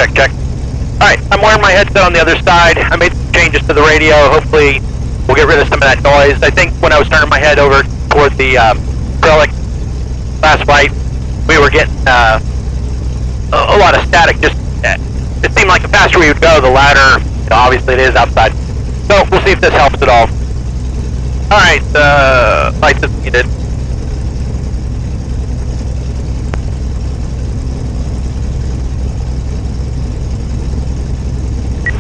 Check, check. Alright, I'm wearing my headset on the other side. I made some changes to the radio. Hopefully we'll get rid of some of that noise. I think when I was turning my head over toward the acrylic last flight, we were getting a lot of static. Just it seemed like the faster we would go, the louder. Obviously it is outside. So we'll see if this helps at all. Alright, lights is needed.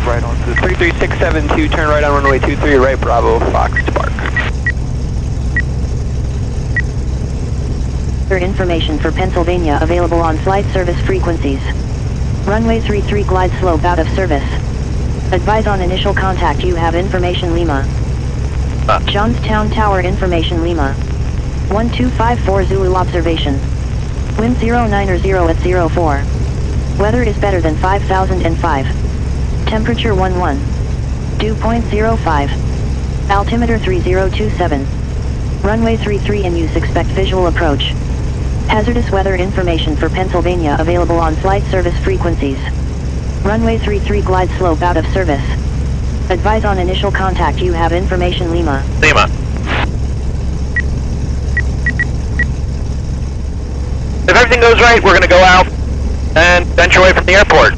Right on to 33672, turn right on runway 23, right Bravo, Fox, Spark. Information for Pennsylvania available on flight service frequencies. Runway 33 glide slope out of service. Advise on initial contact. You have information Lima. Johnstown Tower information Lima. 1254 Zulu observation. Wind 090 at 04. Weather is better than 5005. Temperature 11. Dew point 05. Altimeter 3027. Runway 33 in use. Expect visual approach. Hazardous weather information for Pennsylvania available on flight service frequencies. Runway 33 glide slope out of service. Advise on initial contact. You have information Lima. Lima. If everything goes right, we're going to go out and venture away from the airport.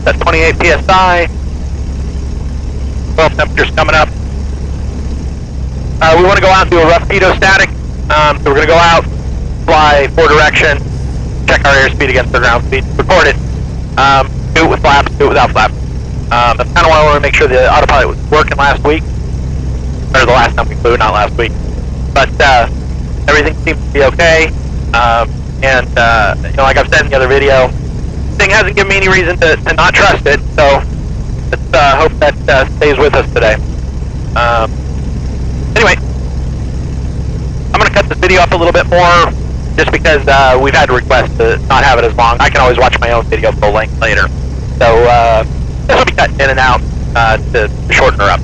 That's 28 PSI. 12 temperatures coming up. We want to go out and do a rough Pitot Static. So we're going to go out, fly 4 direction, check our airspeed against the ground speed, record it. Do it with flaps, do it without flaps. That's kind of why I want to make sure the autopilot was working last week. Or the last time we flew, not last week. But everything seems to be okay. And you know, like I've said in the other video, thing hasn't given me any reason to not trust it. So let's hope that stays with us today. Anyway, I'm going to cut this video up a little bit more, just because we've had a request to not have it as long. I can always watch my own video full length later. So this will be cut in and out to shorten her up.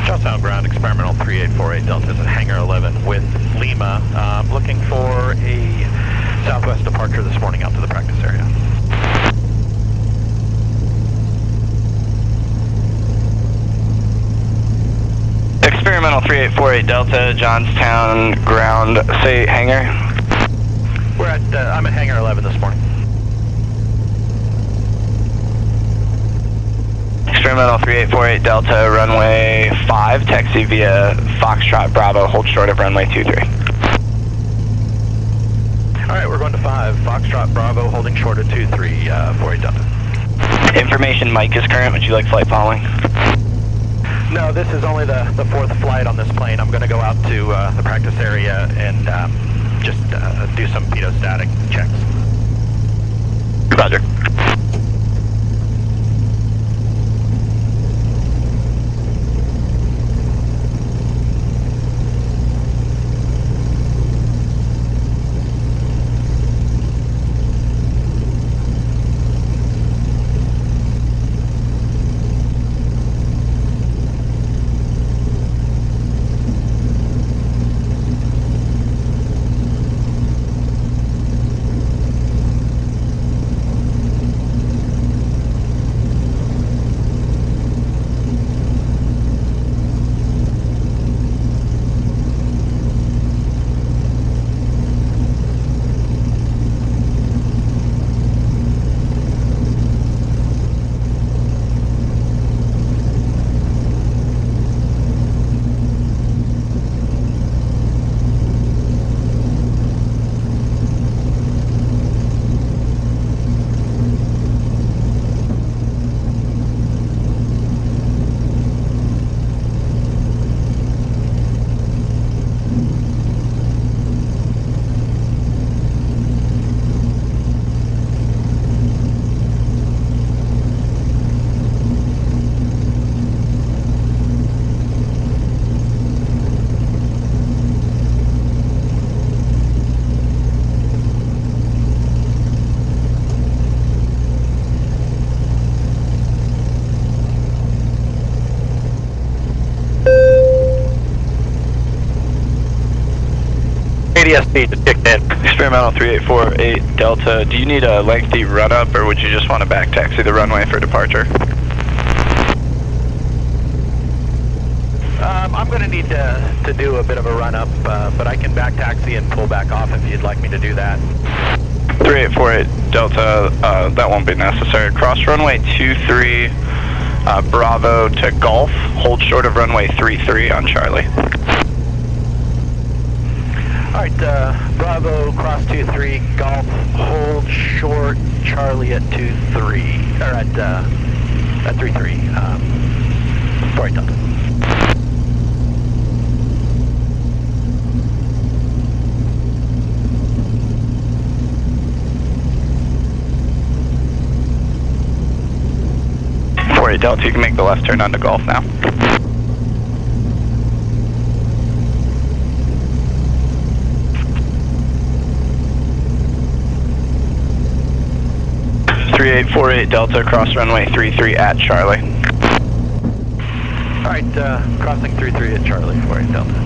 Johnstown ground, experimental 3848 Delta is at hangar 11 with Lima. Looking for a southwest departure this morning out to the practice area. Experimental 3848 Delta, Johnstown ground, say hangar. We're at, I'm at hangar 11 this morning. Experimental 3848 Delta, runway 5, taxi via Foxtrot Bravo, hold short of runway 23. Alright, we're going to 5, Foxtrot Bravo, holding short of 23, 48 Delta. Information mic is current, would you like flight following? No, this is only the 4th flight on this plane. I'm going to go out to the practice area and just do some Pitot Static checks. Roger. ADS speed just kicked in. Experimental 3848 Delta, do you need a lengthy run-up, or would you just want to back taxi the runway for departure? I'm going to need to do a bit of a run-up, but I can back taxi and pull back off if you'd like me to do that. 3848 Delta, that won't be necessary. Cross runway 23, Bravo to Golf, hold short of runway 33 on Charlie. Alright, Bravo, cross 23, Golf, hold short, Charlie at 23, or at 33, sorry, Delta. Delta, you can make the left turn onto Golf now. .3848 Delta, cross runway 33 at Charlie. Alright, crossing 33 at Charlie for you, Delta.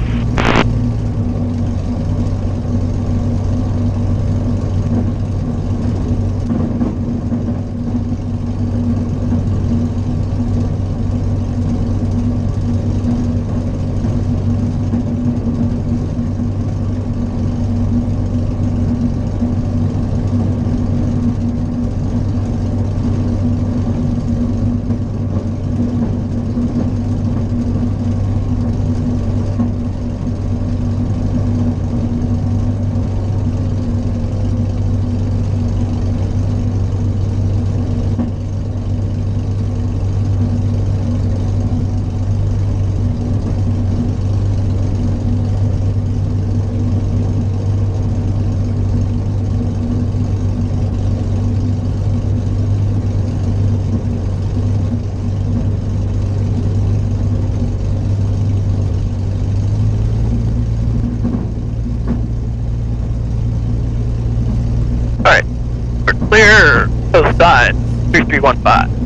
Clear, both sides, 3315.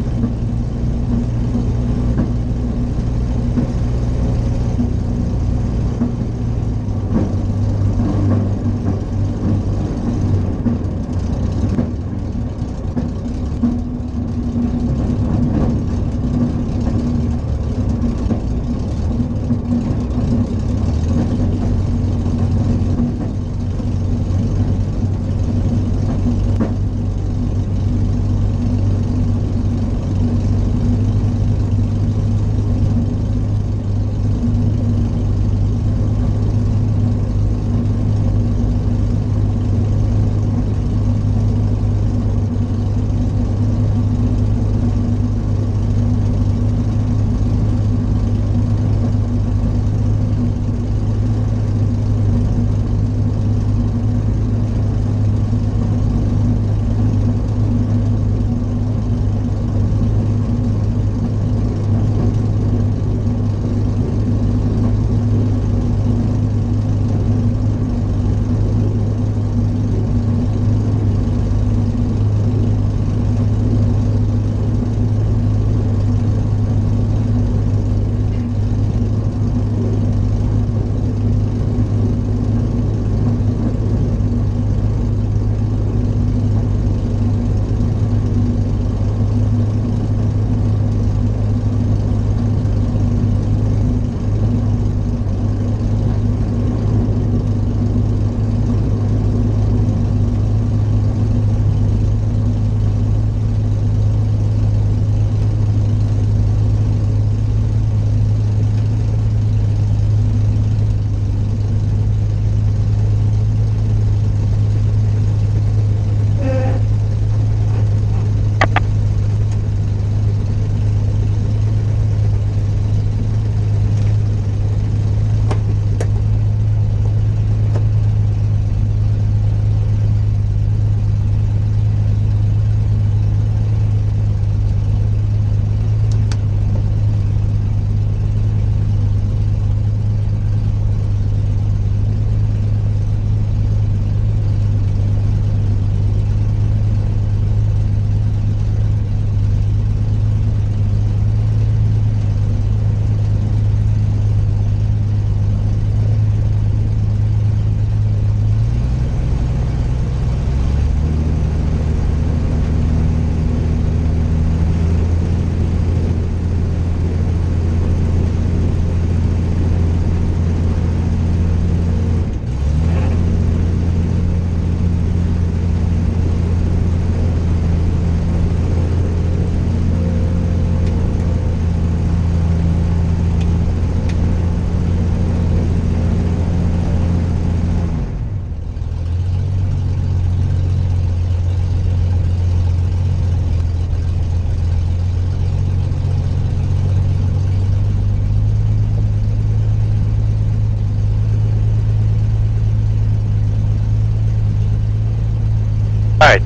Alright,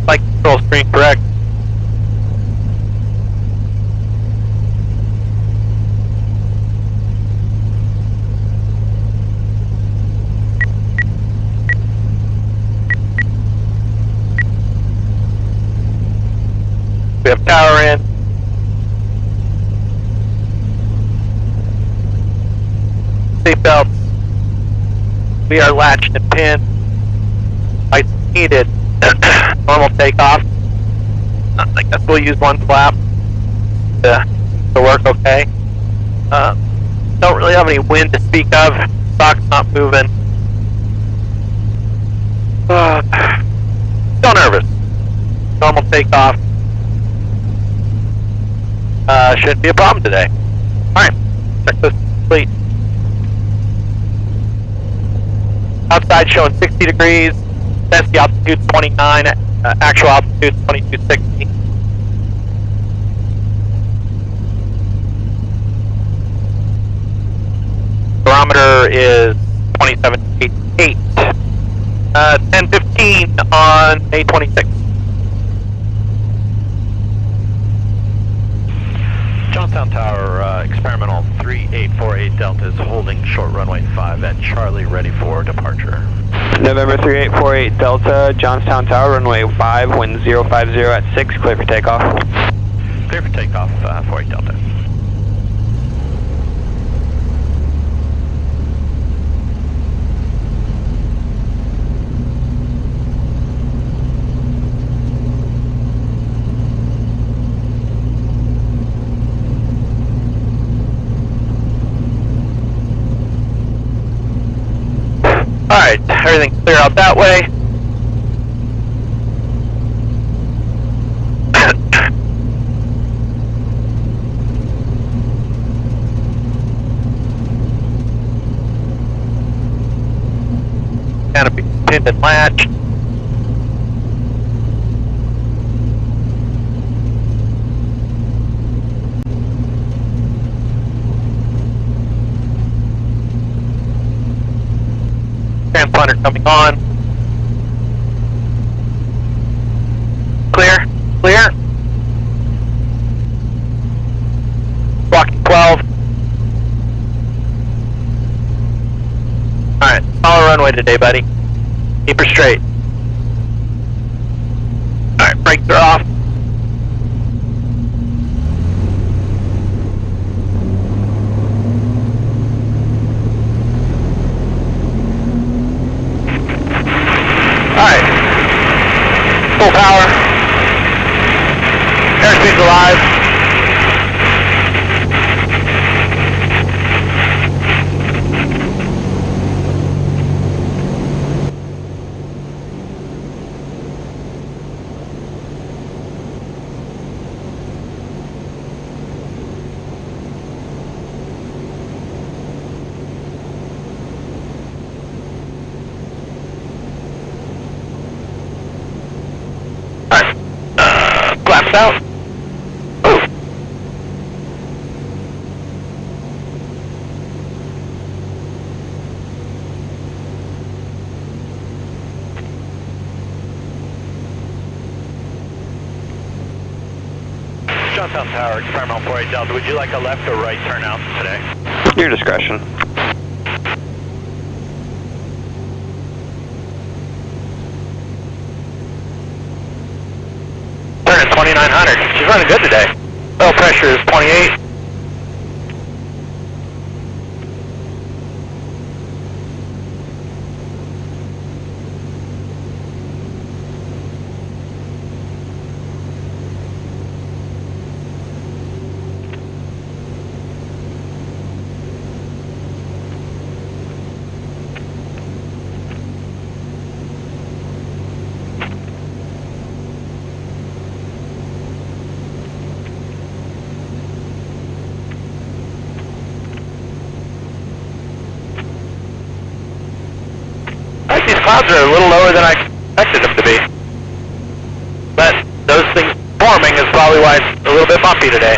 flight control screen correct. We have power in. Seatbelts. We are latched and pinned. Lights needed. Normal takeoff. I guess we'll use one flap to work okay. Don't really have any wind to speak of. Stock's not moving. Still nervous. Normal takeoff. Shouldn't be a problem today. Alright, check this complete. Outside showing 60 degrees, density altitude 29, actual altitude 2260. Barometer is 27.88. 10:15 on May 26th. Johnstown Tower, experimental 3848 Delta is holding short runway 5 at Charlie, ready for departure. November 3848 Delta, Johnstown Tower, runway 5, wind 050 at 6, clear for takeoff. Clear for takeoff, 48 Delta. Alright, everything's clear out that way. Canopy pinned and latched. Transponder coming on. Clear, clear. Blocking 12. Alright, follow runway today, buddy. Keep her straight. Alright, brakes are off. Alright. Full power. Airspeed's alive. Flaps out. Move. Johnstown Tower, experimental 48 Delta, would you like a left or right turnout today? Your discretion. Turning 2900. She's running good today. Oil pressure is 28. These clouds are a little lower than I expected them to be. But those things forming is probably why it's a little bit bumpy today.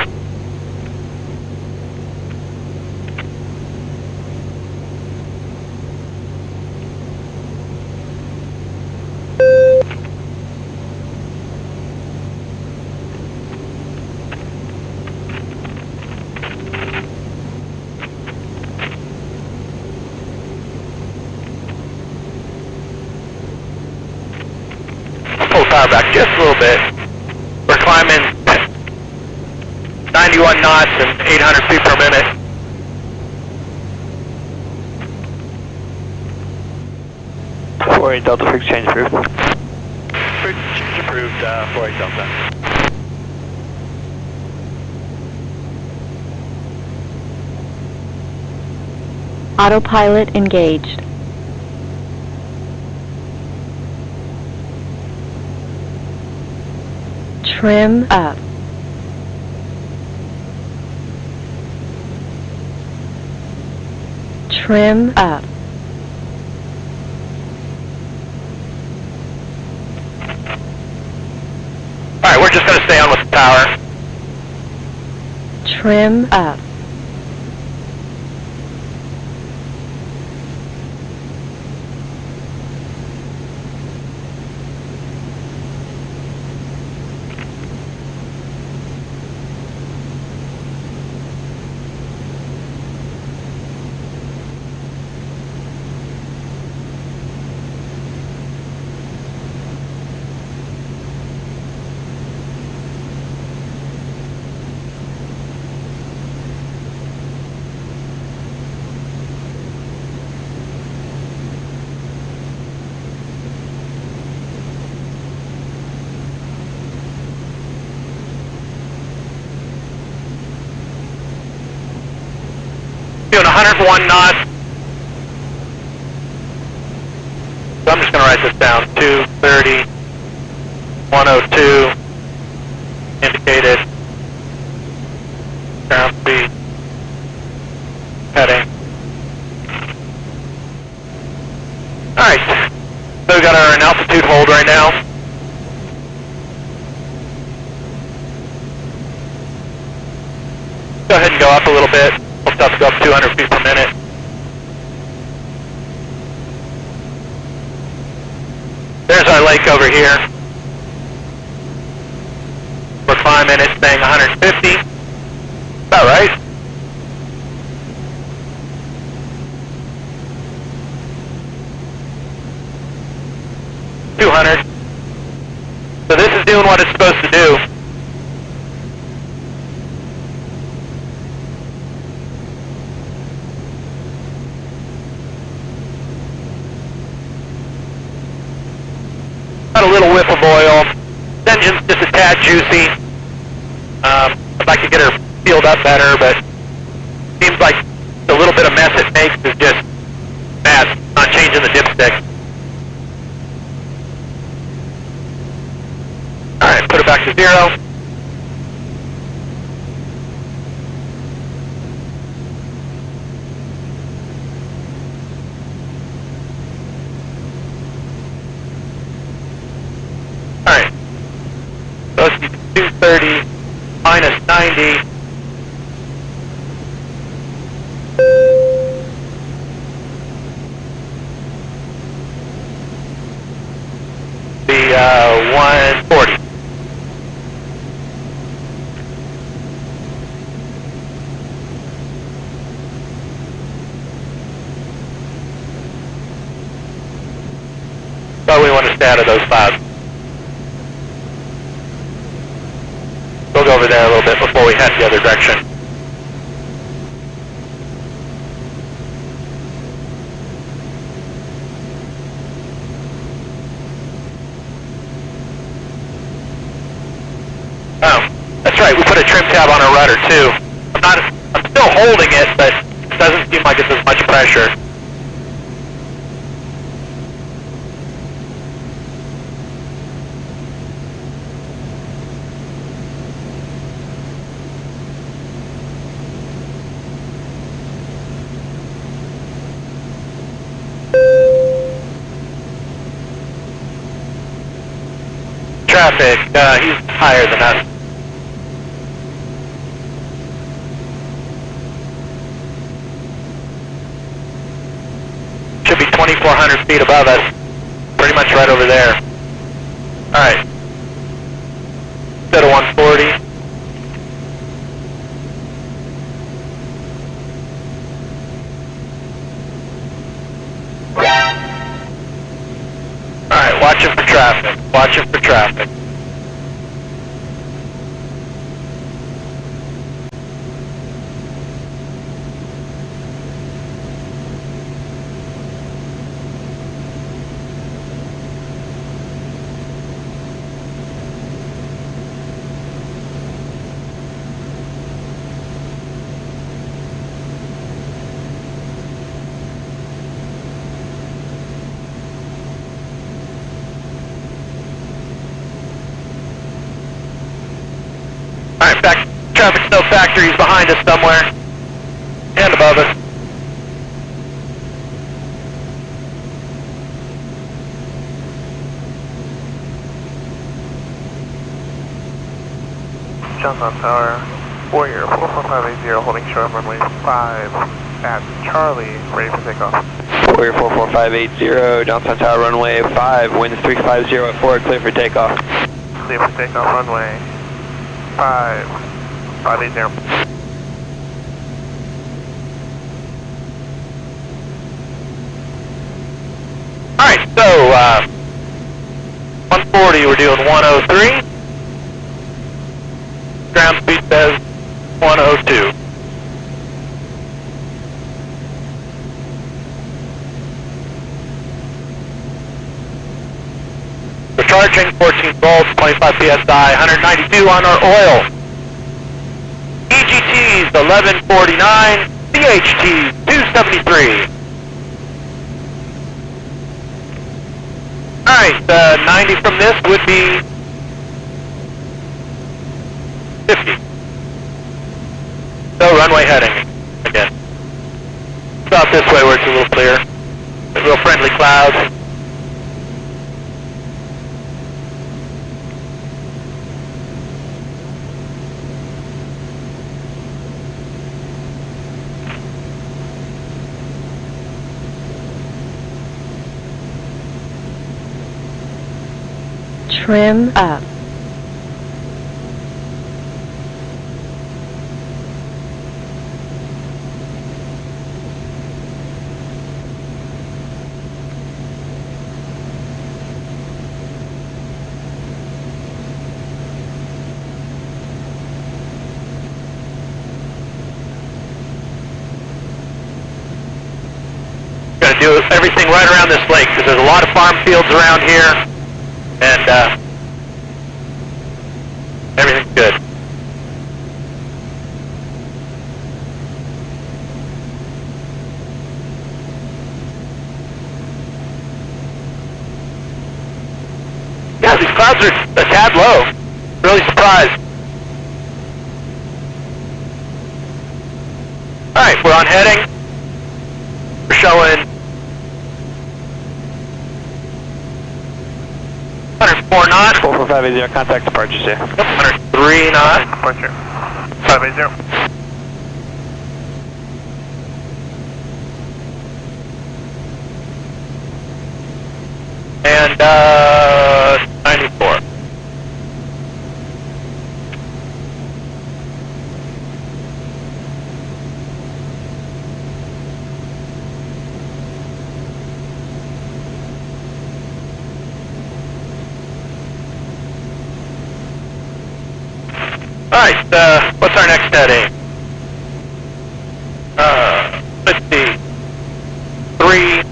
power back just a little bit. We're climbing 91 knots and 800 feet per minute. Delta for exchange approved. For change approved, 48 Delta. Autopilot engaged. Trim up. Trim up. Alright, we're just going to stay on with the power. Trim up. Doing 101 knots. So I'm just going to write this down. 230, 102, indicated, ground speed, heading. Alright, so we got our altitude hold right now. Go ahead and go up a little bit. We'll start to go up 200 feet per minute. There's our lake over here. We're climbing, it's saying 150. About right. So this is doing what it's supposed to do. Got a little whiff of oil. The engine's just a tad juicy. I'd like to get her sealed up better, but seems like the little bit of mess it makes is just bad, not changing the dipstick. Alright, put it back to 0. Alright, so let's do 230 minus 90. The 140. So we want to stay out of those clouds. We'll go over there a little bit before we head the other direction. Oh, that's right, we put a trim tab on our rudder too. I'm still holding it, but it doesn't seem like it's as much pressure. Traffic, he's higher than us. Should be 2,400 feet above us. Pretty much right over there. Alright. Instead of 140. Alright, watching for traffic. Watching for traffic. Alright, traffic snow factory's behind us somewhere. And above us. Johnson Tower, Warrior 44580 holding short runway 5 at Charlie, ready for takeoff. Warrior 44580, Johnson Tower, runway 5, wind 350 at 4, clear for takeoff. Clear for takeoff, runway 580. Alright, so, 140, we're doing 103. Ground speed says 102. We're charging 14 volts, 25 psi, 192 on our oil. EGT's 1149, CHT's 273. Alright, 90 from this would be 50. So runway heading again. About this way where it's a little clear. A real friendly clouds. Trim up. Gotta do everything right around this lake because there's a lot of farm fields around here. And everything's good. Yeah, these clouds are a tad low. Really surprised. Alright, we're on heading. We're showing 104 knots. 44580, contact departure, sir. 103 knots. Departure 580. And 94. Alright, what's our next heading? Let's see. 320.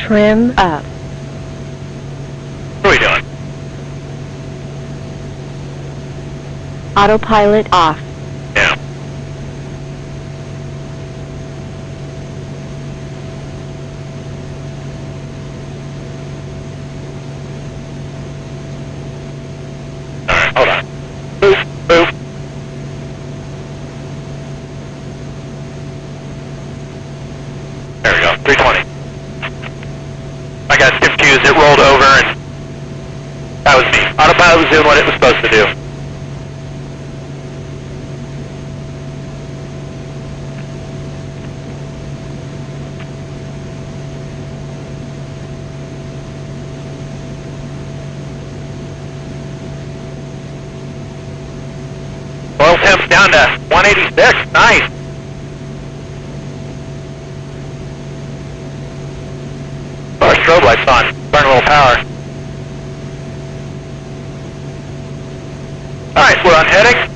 Trim up. What are we doing? Autopilot off. Yeah. Alright, hold on. Move, move. There we go, 320. I got confused, it rolled over and that was me. Autopilot was doing what it was supposed to do. Oil temp down to 186. Nice. Our strobe lights on. Burn a little power. Alright, we're on heading.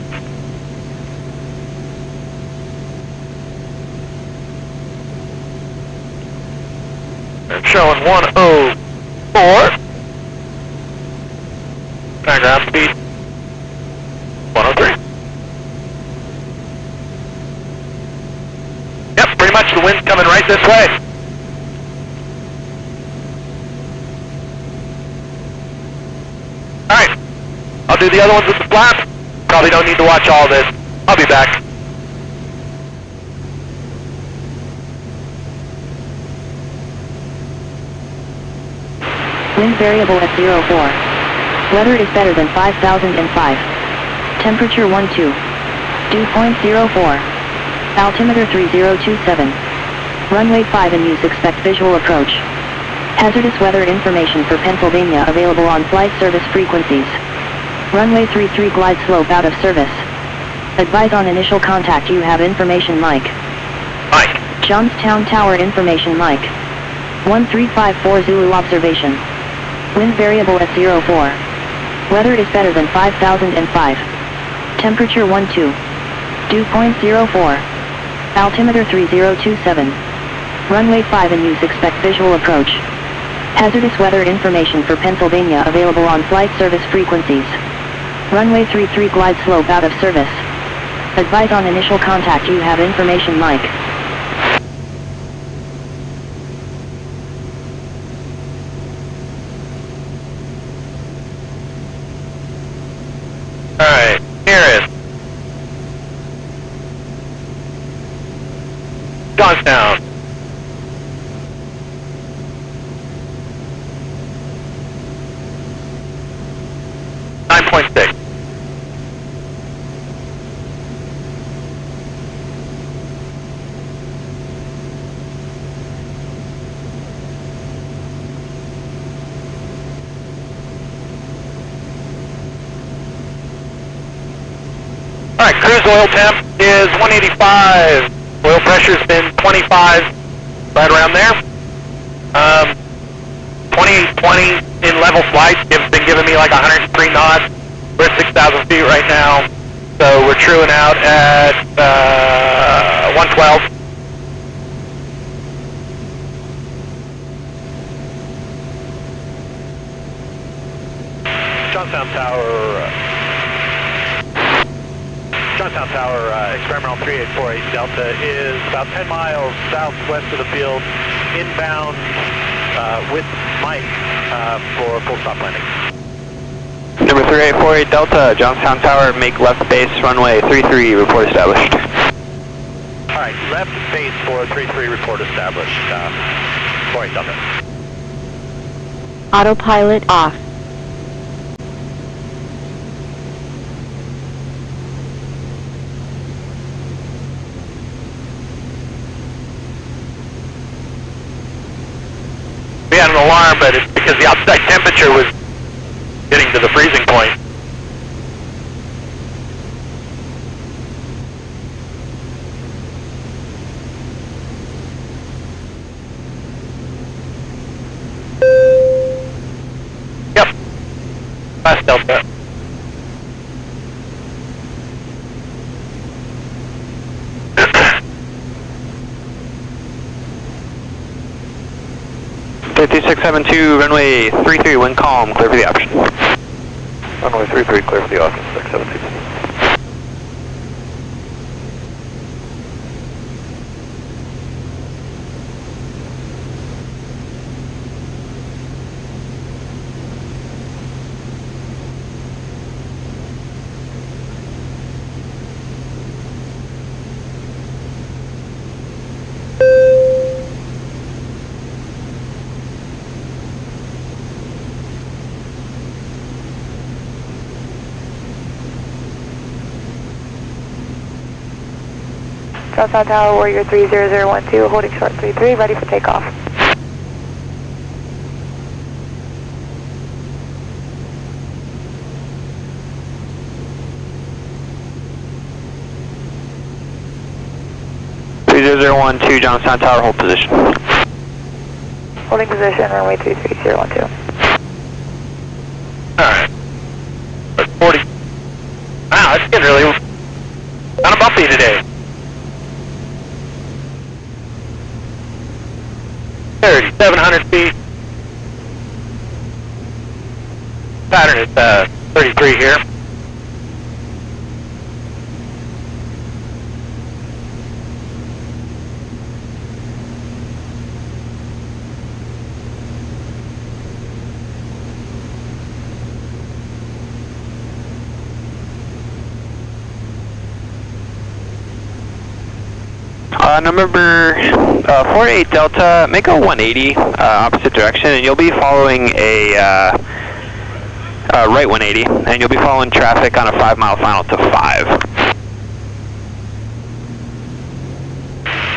Showing 104. Ground speed 103. Yep, pretty much the wind's coming right this way. Alright, I'll do the other ones with the flaps. Probably don't need to watch all this. I'll be back. Wind variable at 04. Weather is better than 5005. Temperature 12. Dew point 04. Altimeter 3027. Runway 5 in use, expect visual approach. Hazardous weather information for Pennsylvania available on flight service frequencies. Runway 33 glide slope out of service. Advise on initial contact you have information Mike. Mike. Johnstown Tower information Mike. 1354 Zulu observation. Wind variable at 04. Weather is better than 5005. Temperature 12. Dew point 04. Altimeter 3027. Runway 5 in use, expect visual approach. Hazardous weather information for Pennsylvania available on flight service frequencies. Runway 33 glide slope out of service. Advise on initial contact you have information Mike. Alright, nearest. Johnstown. .6. Alright, cruise oil temp is 185. Oil pressure's been 25, right around there. 2820 in level flights, been giving me like 103 knots. We're at 6,000 feet right now, so we're truing out at 112. Johnstown Tower, experimental 3848 Delta is about 10 miles southwest of the field, inbound with Mike for full stop landing. Number 3848 Delta, Johnstown Tower, make left base, runway 33, report established. Alright, left base for 33, report established. 48 Delta. Autopilot off. We had an alarm, but it's because the outside temperature was getting to the freezing point. Yep. Last Delta. .2672, runway 33, wind calm, clear for the option. Runway 33, clear for the option, 672. Johnstown Tower, Warrior 30012, holding short 33, ready for takeoff. 30012, Johnstown Tower, hold position. Holding position, runway 33012. Alright. 40. Wow, it's getting really kind of bumpy today. 3,700 feet. Pattern is 33 here. Number 48 Delta, make a 180 opposite direction, and you'll be following a right 180, and you'll be following traffic on a 5-mile final to 5.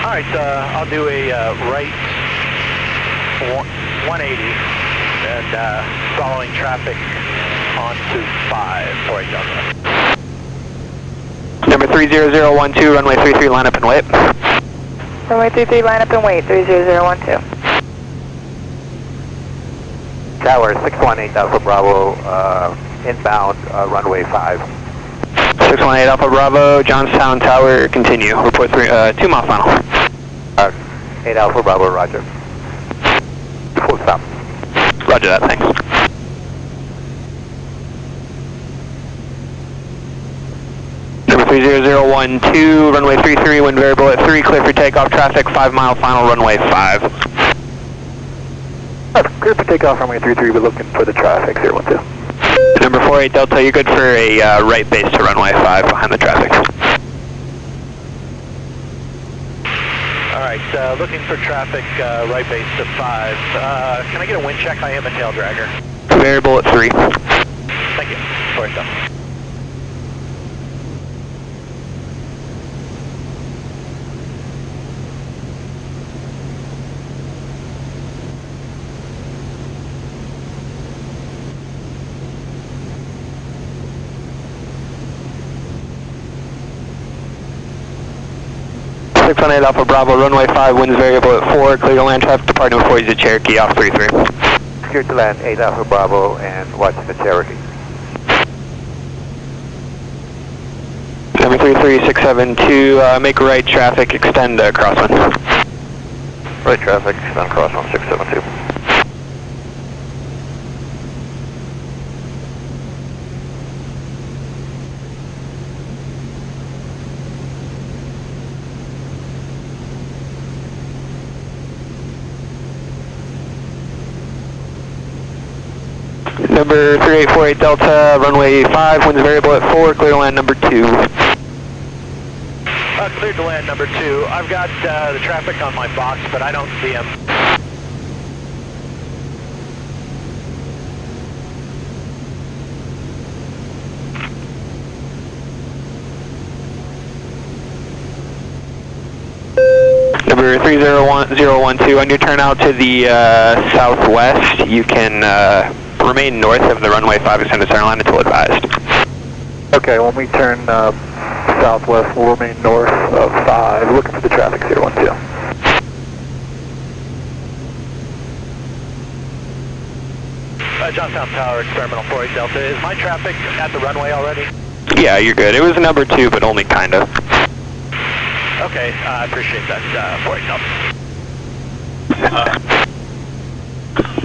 Alright, I'll do a right 180 and following traffic on to 5 for 8 Delta. Number 30012, runway 33, line up and wait. Runway 33, line up and wait, 30012. Tower 618 Alpha Bravo, inbound, runway 5. 618 Alpha Bravo, Johnstown Tower, continue. Report 2-mile final. 8 Alpha Bravo, roger. Full stop. Roger that, thanks. Number 30012, runway 33, wind variable at 3, clear for takeoff, traffic, 5-mile final, runway 5. Clear for takeoff, runway 33, we're looking for the traffic, 012. Number 48 Delta, you're good for a right base to runway 5 behind the traffic. Alright, looking for traffic, right base to 5. Can I get a wind check? I am a tail dragger. Variable at 3. Thank you. For it, Delta. On 8 Alpha Bravo, runway 5, winds variable at 4, clear to land traffic departing before you to Cherokee off 33. Clear to land 8 Alpha Bravo and watch the Cherokee. Number 33672, make right traffic, extend crosswind. Right traffic, extend crosswind 672. Number 3848 Delta, runway 5, winds variable at 4, clear to land number 2. Cleared to land number 2. I've got the traffic on my box, but I don't see him. Number 30012, on your turn out to the southwest, you can remain north of the runway 5 extended center line until advised. Okay, when we turn southwest, we'll remain north of 5, looking for the traffic 012. Johnstown Tower, experimental 48 Delta. Is my traffic at the runway already? Yeah, you're good. It was number 2, but only kind of. Okay, I appreciate that, 48 Delta.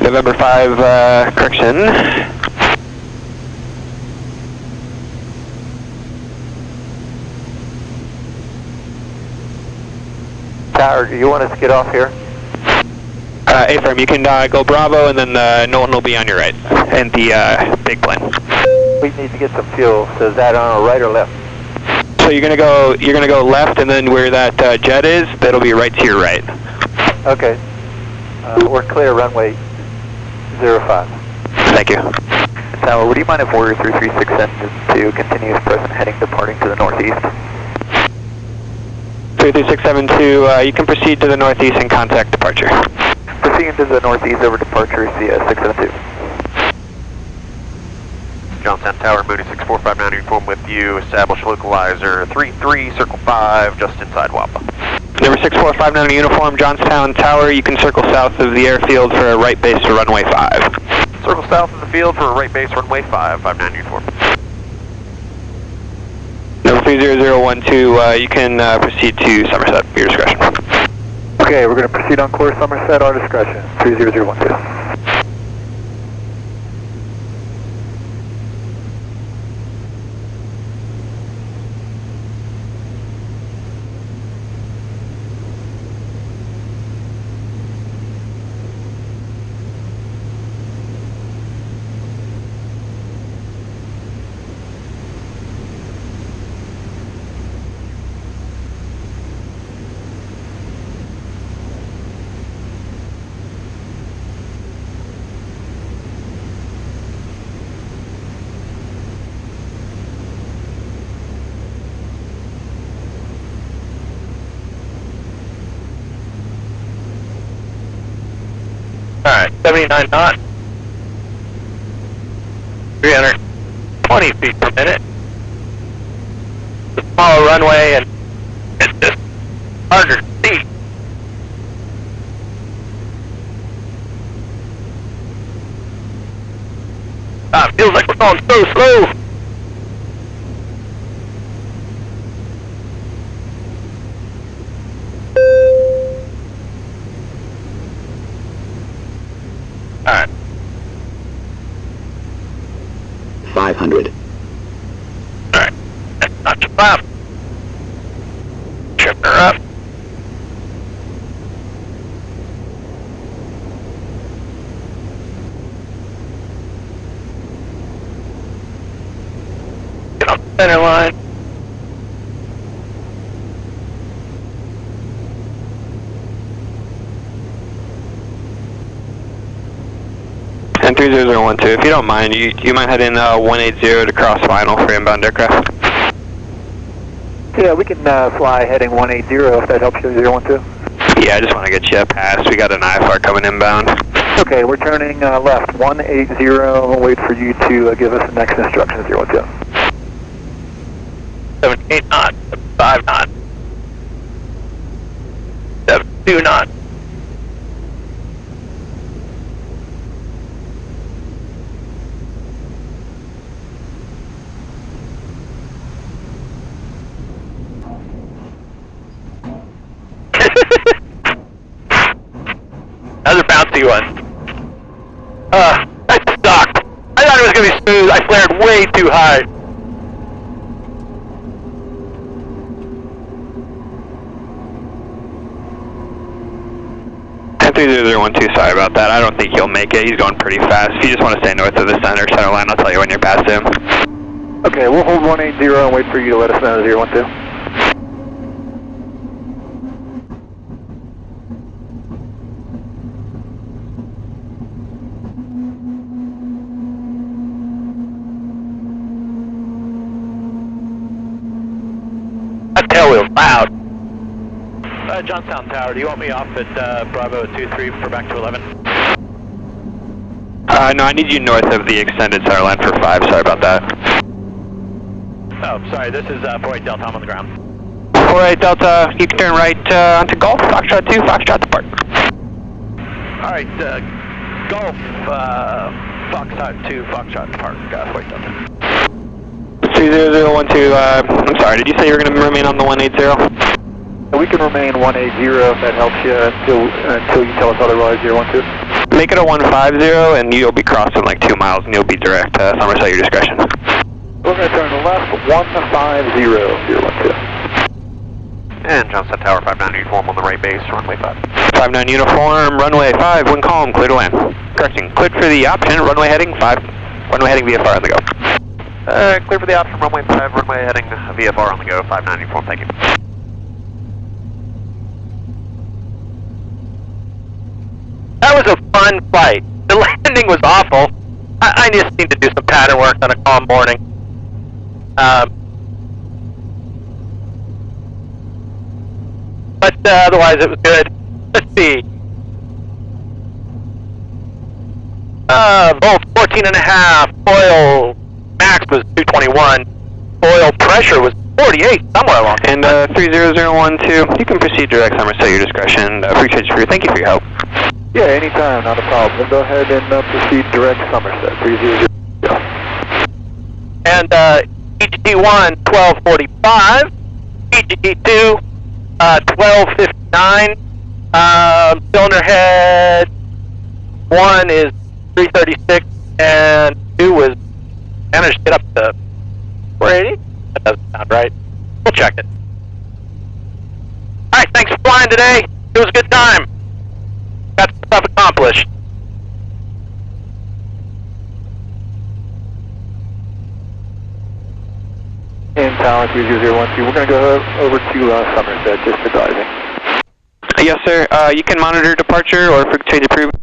November 5, correction. Tower, do you want us to get off here? A-firm, you can go Bravo, and then Knowlton will be on your right, and the big plane. We need to get some fuel, so is that on our right or left? So you're gonna go left, and then where that jet is, that'll be right to your right. Okay. We're clear, runway 05. Thank you. Tower, would you mind if Warrior 336 engine 2 continues present heading departing to the northeast? 33672, you can proceed to the northeast and contact departure. Proceeding to the northeast over departure, CS 672. Johnstown Tower, Mooney 6459, uniform with you, establish localizer 33, circle 5, just inside Wapa. Number 6459 uniform, Johnstown Tower, you can circle south of the airfield for a right base to runway 5. Circle south of the field for a right base runway 5, 59 uniform. Number 30012, you can proceed to Somerset, your discretion. Okay, we're going to proceed on course Somerset, our discretion, 30012. Alright, 79 knots. 320 feet per minute. It's a smaller runway and it's just harder to see. Ah, feels like we're going so slow. Alright. 500. Alright. That's not too bad. Tripping her up. Get on the center line. And 30012, if you don't mind, you might head in 180 to cross final for inbound aircraft. Yeah, we can fly heading 180 if that helps you, 012. Yeah, I just want to get you past. We got an IFR coming inbound. Okay, we're turning left 180. We'll wait for you to give us the next instructions, 012. 78 knots, 5 knots. 72 knots. Another bouncy one. That sucked. I thought it was going to be smooth. I flared way too high. And 30012, sorry about that. I don't think you'll make it. He's going pretty fast. If you just want to stay north of the center line, I'll tell you when you're past him. Okay, we'll hold 180 and wait for you to let us know, 012. That tail wheel's loud. Johnstown Tower, do you want me off at Bravo 23 for back to 11? No, I need you north of the extended center line for 5. Sorry about that. Oh, sorry, this is 48 Delta, I'm on the ground. 48 Delta, you can turn right onto Golf, Foxtrot 2, Foxtrot depart. Alright, Golf, Foxtrot 2, Foxtrot depart, 48 Delta. 30012, I'm sorry, did you say you were going to remain on the 180? We can remain 180 if that helps you until you tell us otherwise, 012. Make it a 150 and you'll be crossing like 2 miles and you'll be direct to Somerset, your discretion. We're going to turn left 150, 012. And Johnstown Tower 59 uniform on the right base, runway 5. 59 uniform, runway 5, wind calm, clear to land. Correcting, cleared for the option, runway heading 5, runway heading VFR on the go. Clear for the option, runway 5, runway heading VFR on the go, 59 uniform, thank you. That was a fun flight. The landing was awful. I just need to do some pattern work on a calm morning. But otherwise it was good. Let's see. Volt 14.5. Oil max was 221. Oil pressure was 48, somewhere along. And 30012, you can proceed direct Somerset at your discretion. Free change for you. Thank you for your help. Yeah, anytime, not a problem. We'll go ahead and proceed direct Somerset, 300. And EGT1, 1245. EGT2, 1259. Cylinder head 1 is 336, and 2 was managed to get up to 480? That doesn't sound right. We'll check it. Alright, thanks for flying today. It was a good time. Got stuff accomplished. And Talon 30012, we're going to go over to Somerset, just advising. Yes, sir. You can monitor departure or frequency change approved.